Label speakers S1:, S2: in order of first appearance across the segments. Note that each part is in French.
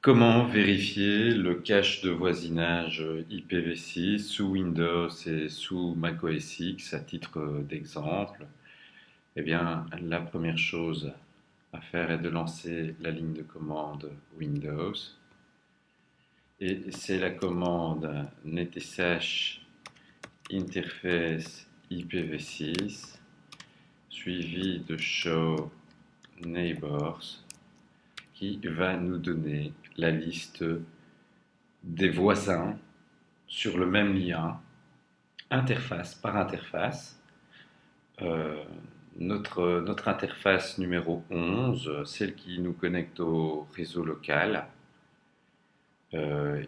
S1: Comment vérifier le cache de voisinage IPv6 sous Windows et sous macOS X à titre d'exemple? Eh bien, la première chose à faire est de lancer la ligne de commande Windows et c'est la commande netsh interface IPv6 suivie de show neighbors qui va nous donner la liste des voisins sur le même lien, interface par interface. Euh, notre interface numéro 11, celle qui nous connecte au réseau local,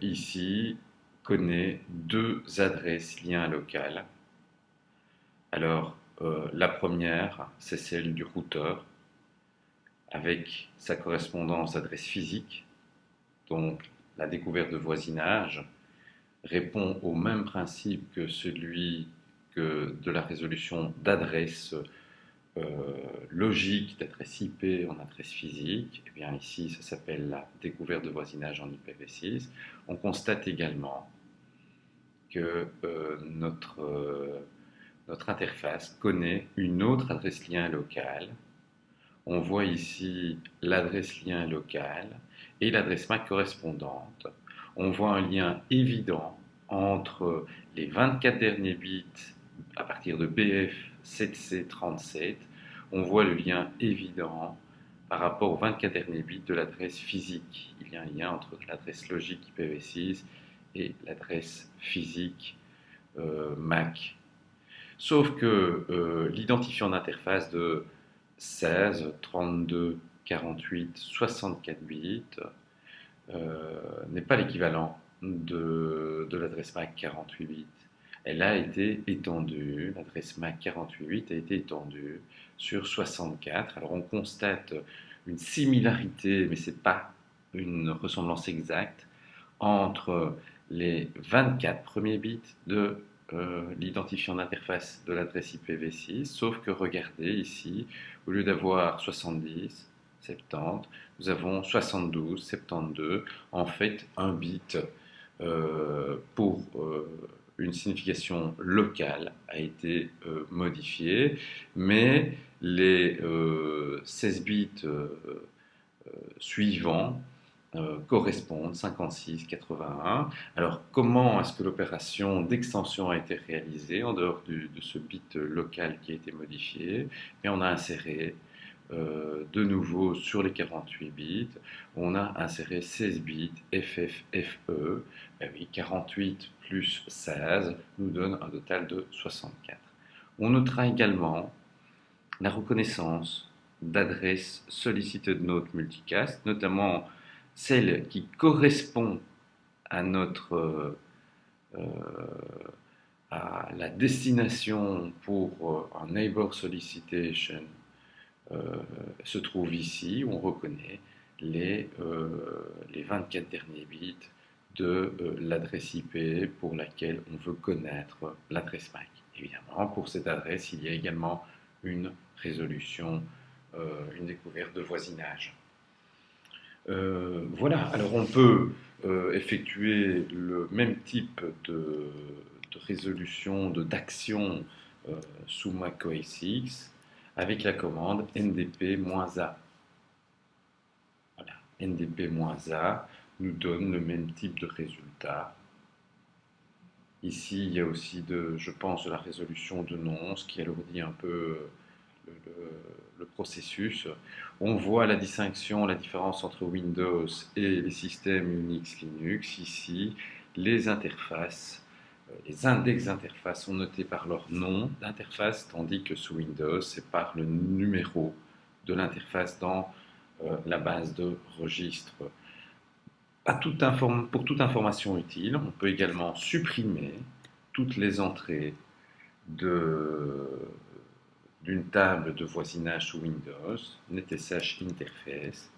S1: ici connaît deux adresses liens locales. Alors, la première, c'est celle du routeur, avec sa correspondance adresse physique, donc la découverte de voisinage répond au même principe que celui de la résolution d'adresse logique, d'adresse IP en adresse physique. Et bien ici, ça s'appelle la découverte de voisinage en IPv6. On constate également que notre interface connaît une autre adresse lien locale. On voit ici l'adresse lien locale et l'adresse MAC correspondante. On voit un lien évident entre les 24 derniers bits à partir de BF7C37. On voit le lien évident par rapport aux 24 derniers bits de l'adresse physique. Il y a un lien entre l'adresse logique IPv6 et l'adresse physique MAC. Sauf que l'identifiant d'interface de 16, 32, 48, 64 bits n'est pas l'équivalent de l'adresse MAC 48 bits. Elle a été étendue, l'adresse MAC 48 bits a été étendue sur 64. Alors on constate une similarité, mais ce n'est pas une ressemblance exacte, entre les 24 premiers bits de l'identifiant d'interface de l'adresse IPv6, sauf que regardez ici, au lieu d'avoir 70, 70, nous avons 72, 72, en fait un bit pour une signification locale a été modifié, mais les 16 bits suivants correspondent 56, 81. Alors comment est-ce que l'opération d'extension a été réalisée en dehors de ce bit local qui a été modifié? Mais on a inséré de nouveau sur les 48 bits, on a inséré 16 bits FFFE. Ben oui, 48 plus 16 nous donne un total de 64. On notera également la reconnaissance d'adresses solicited note multicast, notamment celle qui correspond à à la destination pour un neighbor solicitation se trouve ici, où on reconnaît les 24 derniers bits de l'adresse IP pour laquelle on veut connaître l'adresse MAC. Évidemment, pour cette adresse, il y a également une résolution, une découverte de voisinage. Voilà, alors on peut effectuer le même type de résolution, d'action sous macOS X avec la commande ndp-a. Voilà, ndp-a nous donne le même type de résultat. Ici, il y a aussi, je pense, de la résolution de noms, ce qui alourdit un peu le processus. On voit la distinction, la différence entre Windows et les systèmes Unix, Linux. Ici, les interfaces, les index d'interface sont notés par leur nom d'interface, tandis que sous Windows, c'est par le numéro de l'interface dans la base de registre. Pour toute information utile, on peut également supprimer toutes les entrées d'une table de voisinage sous Windows, netsh interface,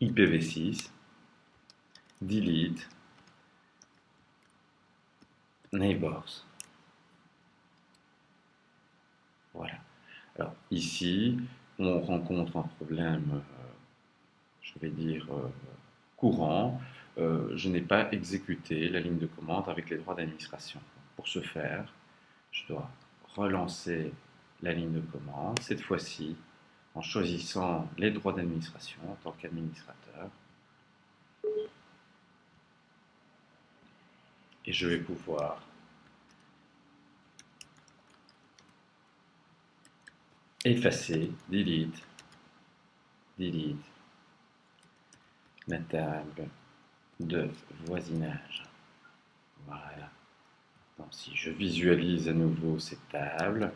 S1: IPv6, delete, neighbors. Voilà. Alors ici, on rencontre un problème je vais dire, courant, je n'ai pas exécuté la ligne de commande avec les droits d'administration. Pour ce faire, je dois relancer la ligne de commande, cette fois-ci en choisissant les droits d'administration en tant qu'administrateur. Et je vais pouvoir effacer, delete, la table de voisinage. Voilà. Donc, si je visualise à nouveau cette table,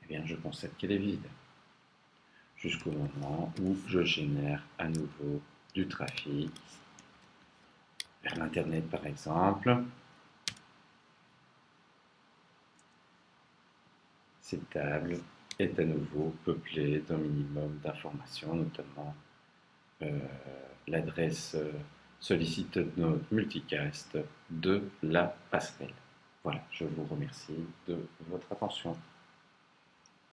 S1: eh bien, je constate qu'elle est vide. Jusqu'au moment où je génère à nouveau du trafic vers l'Internet, par exemple. Cette table est à nouveau peuplée d'un minimum d'informations, notamment l'adresse Solicite Note Multicast de la passerelle. Voilà, je vous remercie de votre attention.